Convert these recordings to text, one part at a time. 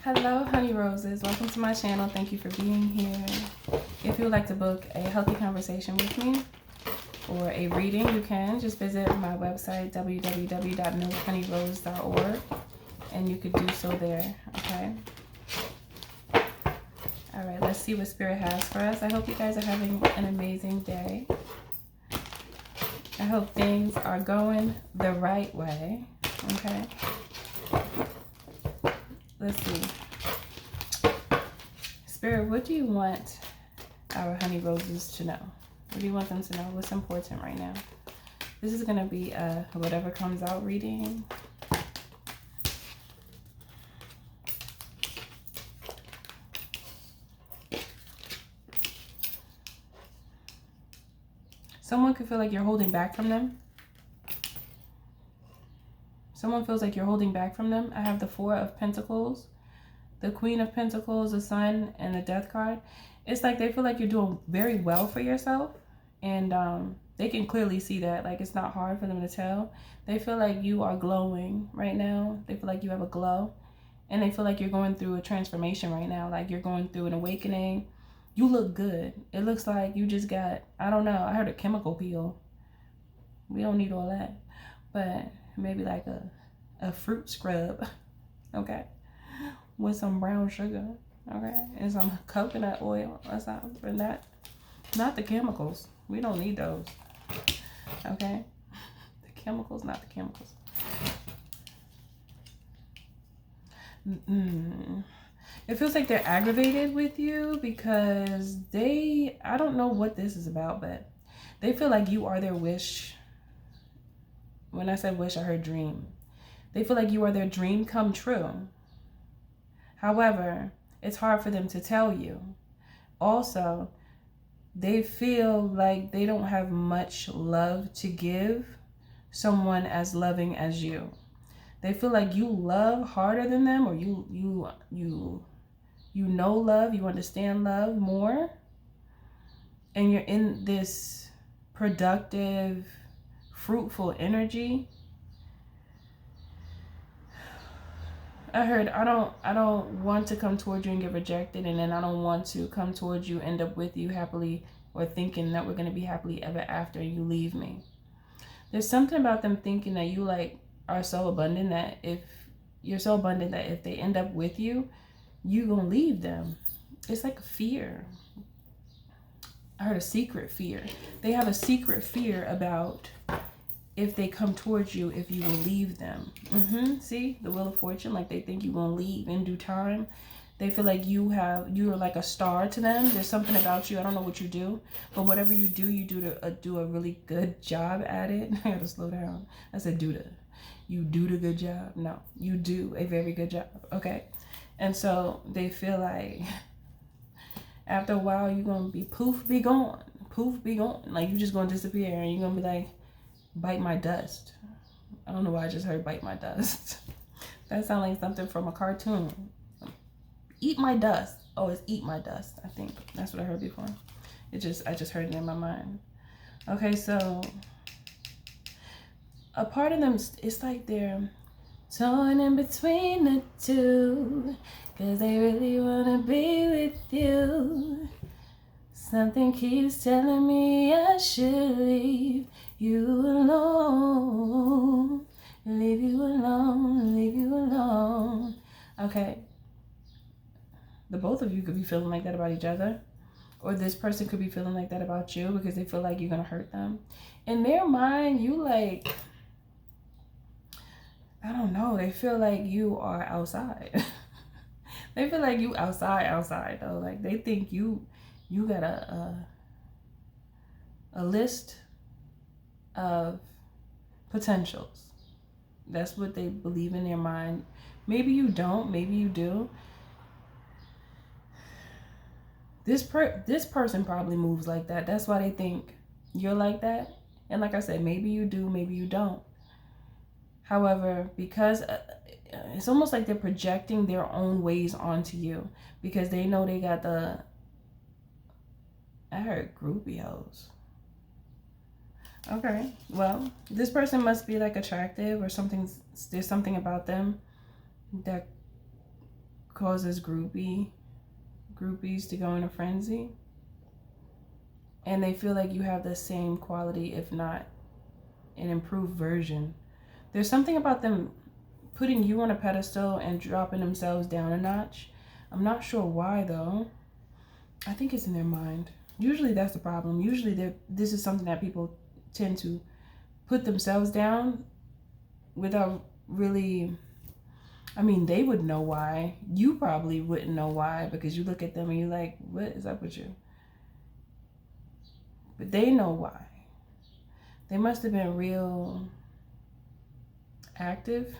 Hello, honey roses. Welcome to my channel. Thank you for being here. If you would like to book a healthy conversation with me or a reading, you can just visit my website, www.milkhoneyRose.org, and you could do so there, okay? All right, let's see what Spirit has for us. I hope you guys are having an amazing day. I hope things are going the right way, okay? Let's see. Spirit, what do you want our honey roses to know? What do you want them to know? What's important right now? This is going to be a whatever comes out reading. Someone could feel like you're holding back from them. Someone feels like you're holding back from them. I have the Four of Pentacles, the Queen of Pentacles, the Sun, and the Death card. It's like they feel like you're doing very well for yourself. And they can clearly see that. Like, it's not hard for them to tell. They feel like you are glowing right now. They feel like you have a glow. And they feel like you're going through a transformation right now. Like you're going through an awakening. You look good. It looks like you just got, I don't know, I heard a chemical peel. We don't need all that. But maybe like a fruit scrub, okay? With some brown sugar, okay? And some coconut oil or something. But not the chemicals. We don't need those, okay? The chemicals, not the chemicals. It feels like they're aggravated with you because I don't know what this is about, but they feel like you are their wish. When I said wish, I heard dream. They feel like you are their dream come true. However, it's hard for them to tell you. Also, they feel like they don't have much love to give someone as loving as you. They feel like you love harder than them, or you know love, you understand love more, and you're in this productive, fruitful energy. I heard I don't want to come towards you and get rejected, and then I don't want to come towards you, end up with you happily, or thinking that we're going to be happily ever after and you leave me. There's something about them thinking that you like are so abundant that if they end up with you, you gonna leave them. It's like a fear. I heard a secret fear. They have a secret fear about if they come towards you, if you will leave them. See, the Wheel of Fortune, like they think you're gonna leave in due time. They feel like you're like a star to them. There's something about you. I don't know what you do, but whatever you do do a really good job at it. I gotta slow down. I said you do the good job. No, you do a very good job. Okay, and so they feel like after a while you're gonna be poof, be gone, poof, be gone. Like you're just gonna disappear, and you're gonna be like, bite my dust. I don't know why I just heard bite my dust. That sounds like something from a cartoon. Eat my dust. Oh, it's eat my dust. I think that's what I heard before. I just heard it in my mind. Okay, so a part of them, it's like they're torn in between the two, cause they really wanna be with you. Something keeps telling me I should leave you alone. Leave you alone, leave you alone. Okay. The both of you could be feeling like that about each other. Or this person could be feeling like that about you because they feel like you're going to hurt them. In their mind, you like, I don't know. They feel like you are outside. They feel like you outside though. Like they think you got a list of potentials. That's what they believe in their mind. Maybe you don't, maybe you do. This person probably moves like that. That's why they think you're like that. And like I said, maybe you do, maybe you don't. However, because it's almost like they're projecting their own ways onto you because they know they got I heard groupie hoes. Okay, well, this person must be like attractive or something. There's something about them that causes groupies to go in a frenzy. And they feel like you have the same quality, if not an improved version. There's something about them putting you on a pedestal and dropping themselves down a notch. I'm not sure why though. I think it's in their mind. Usually that's the problem. Usually this is something that people tend to put themselves down without really, I mean, they would know why. You probably wouldn't know why, because you look at them and you're like, what is up with you? But they know why. They must have been real active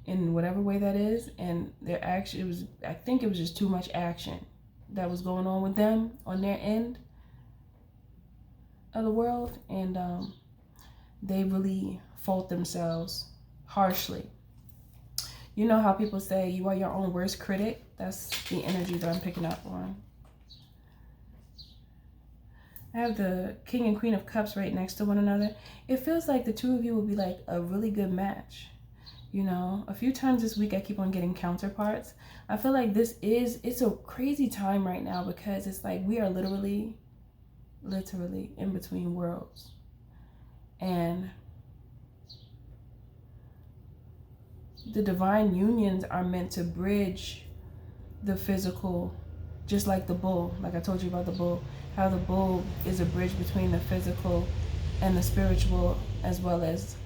in whatever way that is, and their action, I think it was just too much action that was going on with them on their end of the world, and they really fault themselves harshly. You know how people say you are your own worst critic? That's the energy that I'm picking up on. I have the King and Queen of Cups right next to one another. It feels like the two of you will be like a really good match. You know, a few times this week I keep on getting counterparts. I feel like it's a crazy time right now, because it's like we are literally in between worlds. And the divine unions are meant to bridge the physical, just like the bull. Like I told you about the bull, how the bull is a bridge between the physical and the spiritual, as well as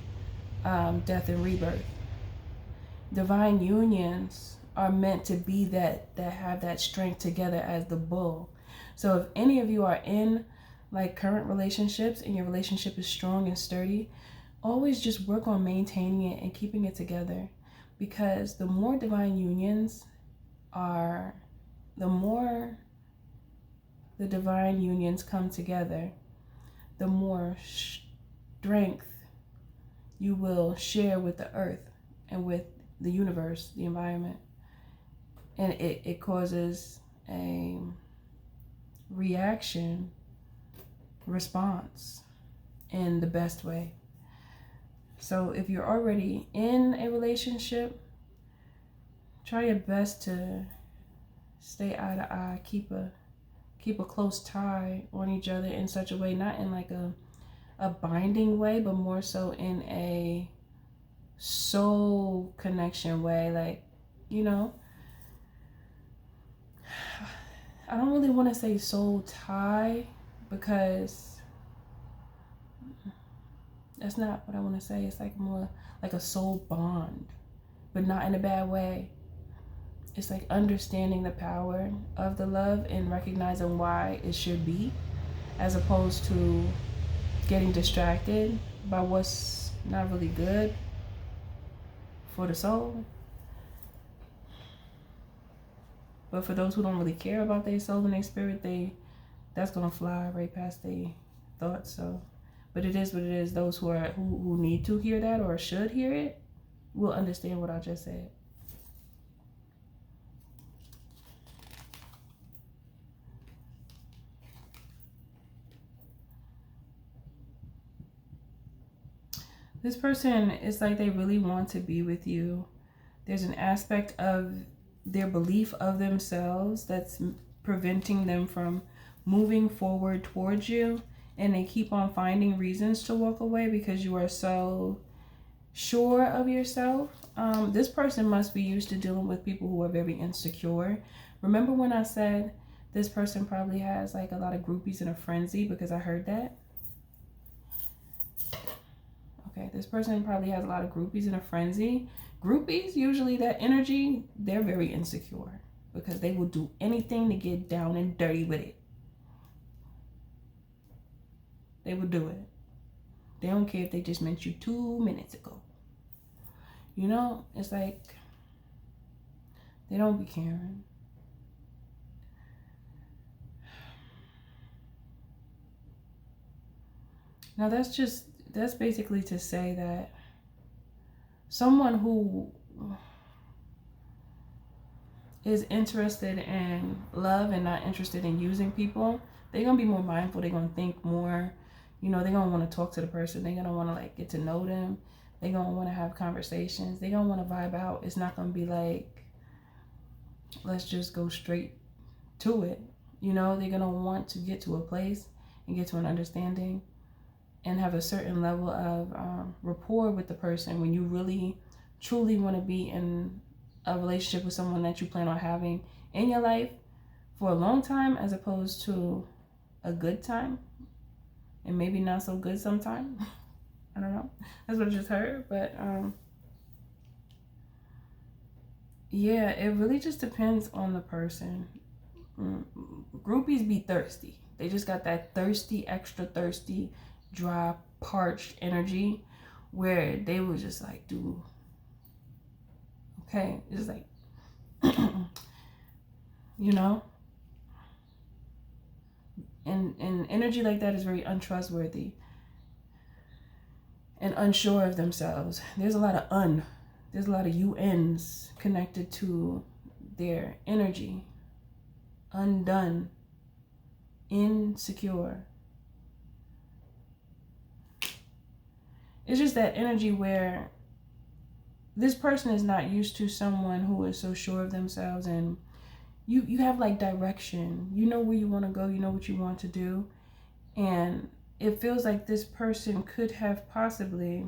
death and rebirth. Divine unions are meant to be that have that strength together as the bull. So if any of you are in like current relationships and your relationship is strong and sturdy, always just work on maintaining it and keeping it together, because the more divine unions are, the more the divine unions come together, the more strength you will share with the earth and with the universe, the environment. And it causes a response in the best way. So if you're already in a relationship, try your best to stay eye to eye, keep a close tie on each other in such a way, not in like a binding way, but more so in a soul connection way. Like, you know, I don't really want to say soul tie, because that's not what I want to say. It's like more like a soul bond, but not in a bad way. It's like understanding the power of the love and recognizing why it should be, as opposed to getting distracted by what's not really good for the soul. But for those who don't really care about their soul and their spirit, that's gonna fly right past their thoughts. So, but it is what it is. Those who need to hear that or should hear it will understand what I just said. This person, it's like they really want to be with you. There's an aspect of their belief of themselves that's preventing them from moving forward towards you, and they keep on finding reasons to walk away because you are so sure of yourself. This person must be used to dealing with people who are very insecure. Remember when I said this person probably has like a lot of groupies in a frenzy, because I heard that? Okay, this person probably has a lot of groupies in a frenzy. Groupies, usually that energy, they're very insecure, because they will do anything to get down and dirty with it. They will do it. They don't care if they just met you 2 minutes ago. You know, it's like they don't be caring. Now that's basically to say that someone who is interested in love and not interested in using people, they're going to be more mindful. They're going to think more, you know, they're going to want to talk to the person. They're going to want to like get to know them. They're going to want to have conversations. They're going to want to vibe out. It's not going to be like let's just go straight to it. You know, they're going to want to get to a place and get to an understanding and have a certain level of rapport with the person when you really, truly want to be in a relationship with someone that you plan on having in your life for a long time, as opposed to a good time and maybe not so good sometime. I don't know. That's what I just heard. But yeah, it really just depends on the person. Groupies be thirsty. They just got that thirsty, extra thirsty, dry, parched energy where they were just like, dude, okay, it's like, you know, and energy like that is very untrustworthy and unsure of themselves. There's a lot of UNs connected to their energy. Undone, insecure. It's just that energy where this person is not used to someone who is so sure of themselves, and you have like direction. You know where you want to go, you know what you want to do. And it feels like this person could have possibly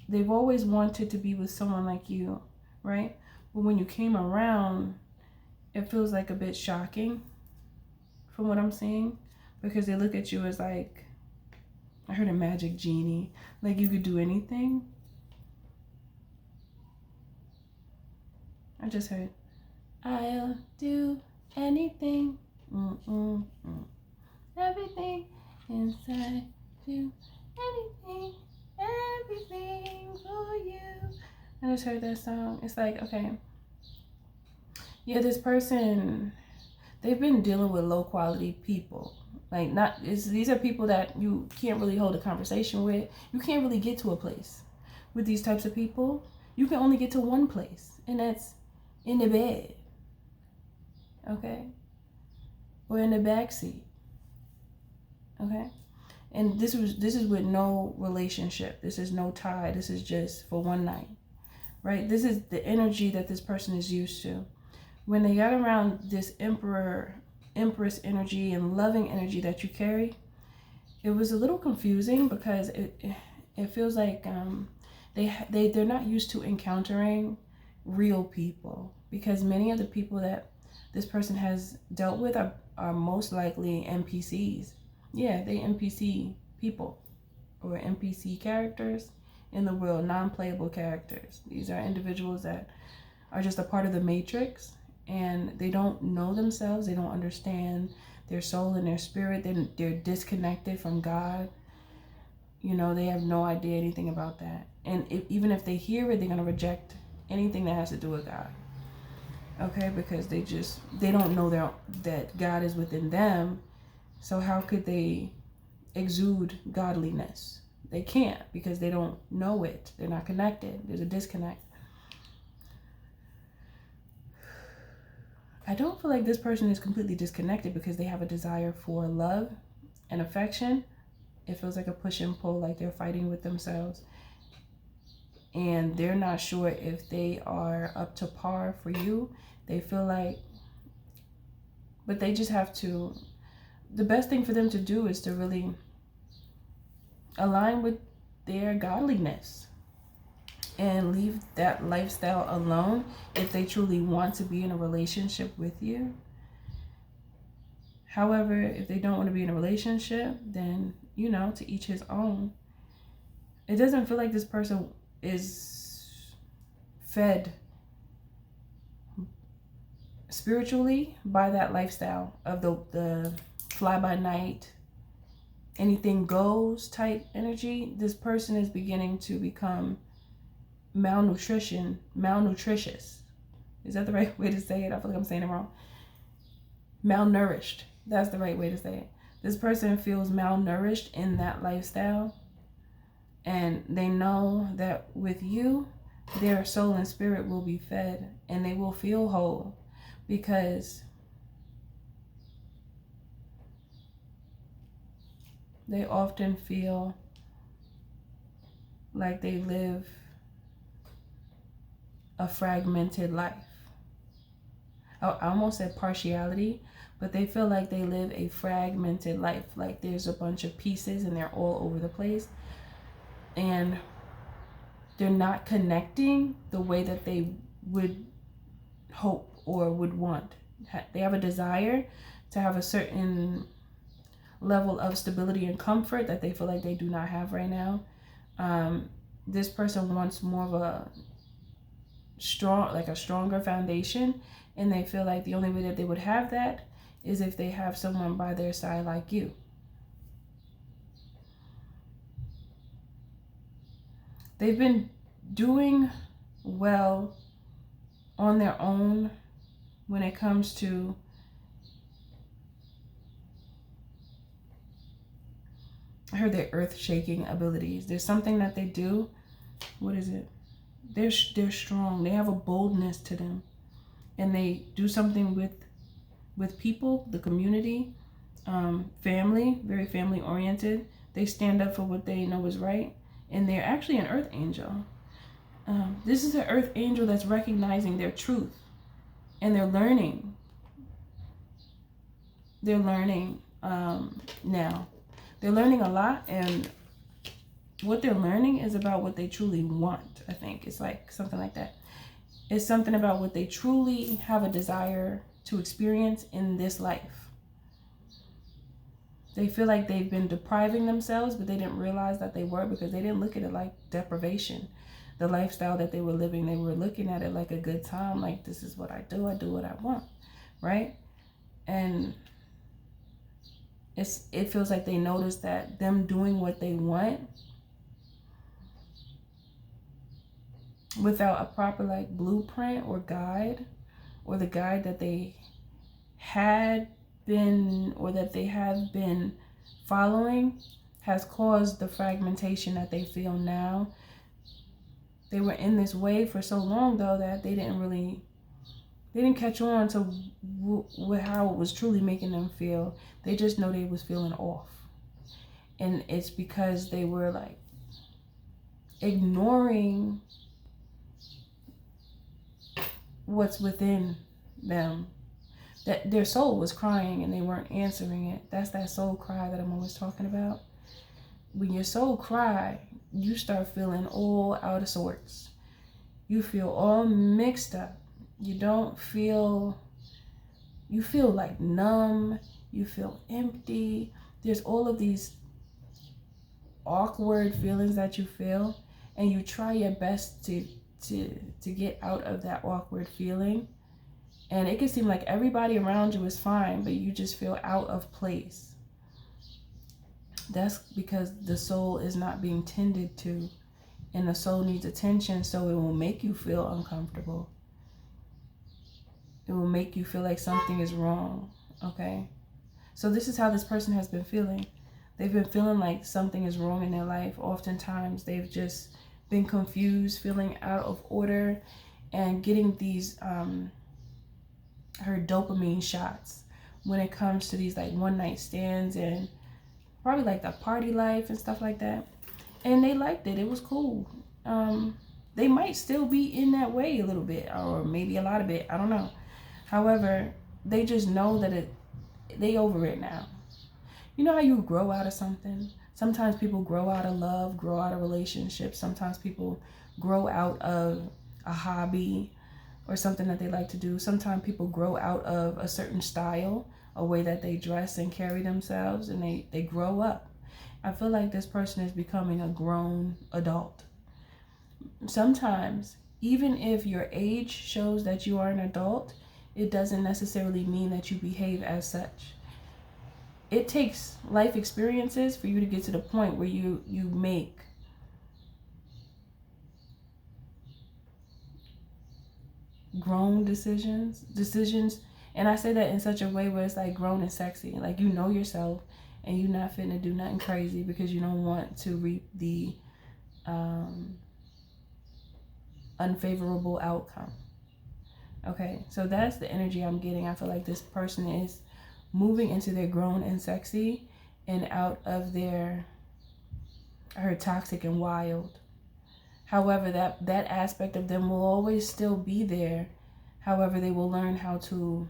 they've always wanted to be with someone like you, right? But when you came around, it feels like a bit shocking from what I'm seeing, because they look at you as like, I heard a magic genie, like you could do anything. I just heard, I'll do anything, everything inside you, anything, everything for you. I just heard that song. It's like, okay, yeah, this person, they've been dealing with low quality people. Like, these are people that you can't really hold a conversation with. You can't really get to a place with these types of people. You can only get to one place, and that's in the bed, okay, or in the backseat, okay. And this is with no relationship. This is no tie. This is just for one night, right? This is the energy that this person is used to. When they got around this empress energy and loving energy that you carry, it was a little confusing, because it feels like they're not used to encountering real people, because many of the people that this person has dealt with are most likely NPCs. Yeah, they NPC people, or NPC characters in the world, non-playable characters. These are individuals that are just a part of the matrix, and they don't know themselves. They don't understand their soul and their spirit. They're disconnected from God. You know, they have no idea anything about that. And even if they hear it, they're going to reject anything that has to do with God. Okay, because they don't know that God is within them. So how could they exude godliness? They can't, because they don't know it. They're not connected. There's a disconnect. I don't feel like this person is completely disconnected, because they have a desire for love and affection. It feels like a push and pull, like they're fighting with themselves. And they're not sure if they are up to par for you. They feel like, but they just have to, the best thing for them to do is to really align with their godliness and leave that lifestyle alone if they truly want to be in a relationship with you. However, if they don't want to be in a relationship, then, you know, to each his own. It doesn't feel like this person is fed spiritually by that lifestyle of the fly-by-night, anything goes type energy. This person is beginning to become malnutritious. Is that the right way to say it? I feel like I'm saying it wrong. Malnourished. That's the right way to say it. This person feels malnourished in that lifestyle, and they know that with you, their soul and spirit will be fed, and they will feel whole, because they often feel like they live a fragmented life. I almost said partiality, but they feel like they live a fragmented life. Like there's a bunch of pieces and they're all over the place. And they're not connecting the way that they would hope or would want. They have a desire to have a certain level of stability and comfort that they feel like they do not have right now. This person wants more of a stronger foundation, and they feel like the only way that they would have that is if they have someone by their side like you. They've been doing well on their own when it comes to their earth-shaking abilities. There's something that they do. What is it? They're strong. They have a boldness to them, and they do something with people, the community, family, very family oriented. They stand up for what they know is right, and they're actually an earth angel. This is an earth angel that's recognizing their truth, and they're learning. They're learning now. They're learning a lot, and what they're learning is about what they truly want, I think. It's like something like that. It's something about what they truly have a desire to experience in this life. They feel like they've been depriving themselves, but they didn't realize that they were, because they didn't look at it like deprivation. The lifestyle that they were living, they were looking at it like a good time, like this is what I do what I want, right? And it feels like they notice that them doing what they want without a proper like blueprint or guide, or the guide that they had been or that they have been following, has caused the fragmentation that they feel now. They were in this way for so long though that they didn't catch on to how it was truly making them feel. They just know they was feeling off. And it's because they were like ignoring what's within them. That their soul was crying and they weren't answering it. That's that soul cry that I'm always talking about. When your soul cry, you start feeling all out of sorts. You feel all mixed up. You feel like numb. You feel empty. There's all of these awkward feelings that you feel, and you try your best to get out of that awkward feeling. And it can seem like everybody around you is fine, but you just feel out of place. That's because the soul is not being tended to, and the soul needs attention, so it will make you feel uncomfortable. It will make you feel like something is wrong, okay? So this is how this person has been feeling. They've been feeling like something is wrong in their life. Oftentimes, they've just been confused, feeling out of order, and getting these dopamine shots when it comes to these like one-night stands and probably like the party life and stuff like that. And they liked it. It was cool. They might still be in that way a little bit, or maybe a lot of it. I don't know. However, they just know that they over it now. You know how you grow out of something? Sometimes people grow out of love, grow out of relationships. Sometimes people grow out of a hobby or something that they like to do. Sometimes people grow out of a certain style, a way that they dress and carry themselves, and they grow up. I feel like this person is becoming a grown adult. Sometimes, even if your age shows that you are an adult, it doesn't necessarily mean that you behave as such. It takes life experiences for you to get to the point where you make grown decisions, and I say that in such a way where it's like grown and sexy, like you know yourself and you're not finna do nothing crazy because you don't want to reap the unfavorable outcome. Okay, so that's the energy I'm getting. I feel like this person is moving into their grown and sexy and out of her toxic and wild. However, that aspect of them will always still be there. However, they will learn how to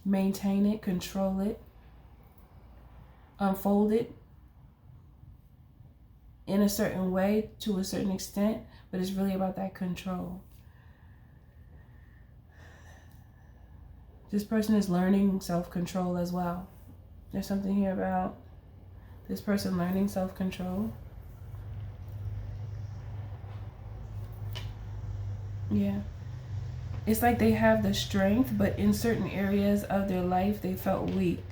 maintain it, control it, unfold it in a certain way to a certain extent, but it's really about that control. This person is learning self-control as well. There's something here about this person learning self-control. Yeah. It's like they have the strength, but in certain areas of their life, they felt weak.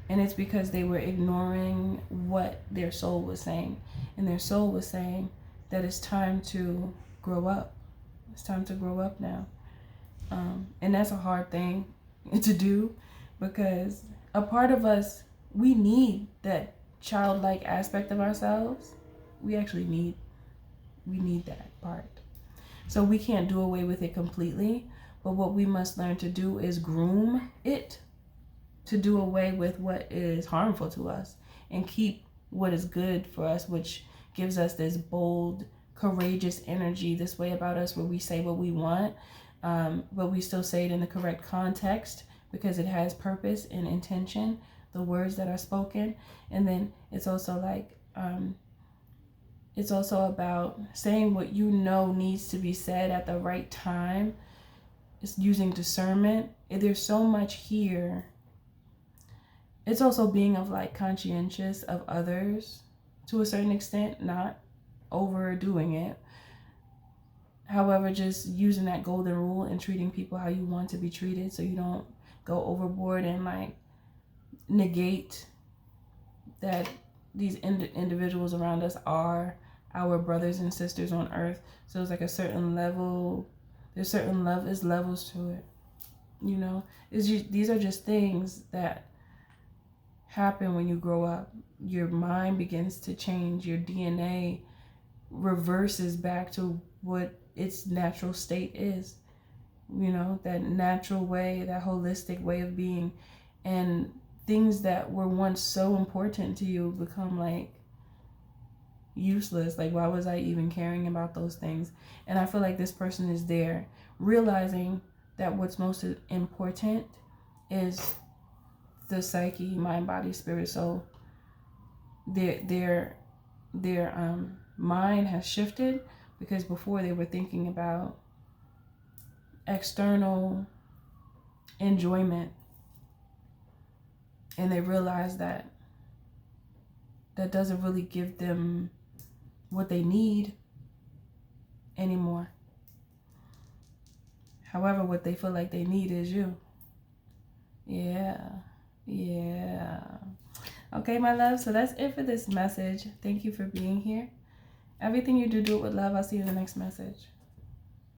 And it's because they were ignoring what their soul was saying. And their soul was saying that it's time to grow up. It's time to grow up now. And that's a hard thing to do, because a part of us, we need that childlike aspect of ourselves. We actually need that part. So we can't do away with it completely, but what we must learn to do is groom it to do away with what is harmful to us and keep what is good for us, which gives us this bold, courageous energy, this way about us where we say what we want, but we still say it in the correct context because it has purpose and intention, the words that are spoken. And then it's also like, it's also about saying what you know needs to be said at the right time. It's using discernment. There's so much here. It's also being of like conscientious of others to a certain extent, not overdoing it. However, just using that golden rule and treating people how you want to be treated, so you don't go overboard and like negate that these individuals around us are our brothers and sisters on earth. So it's like a certain level, there's certain levels to it, you know. These are just things that happen when you grow up. Your mind begins to change, your DNA reverses back to what its natural state is, you know, that natural way, that holistic way of being. And things that were once so important to you become like useless. Like, why was I even caring about those things? And I feel like this person is there realizing that what's most important is the psyche, mind, body, spirit, soul. Their mind has shifted, because before they were thinking about external enjoyment, and they realized that that doesn't really give them what they need anymore. However, what they feel like they need is you. Yeah. Okay, my love, so that's it for this message. Thank you for being here. Everything you do, do it with love. I'll see you in the next message.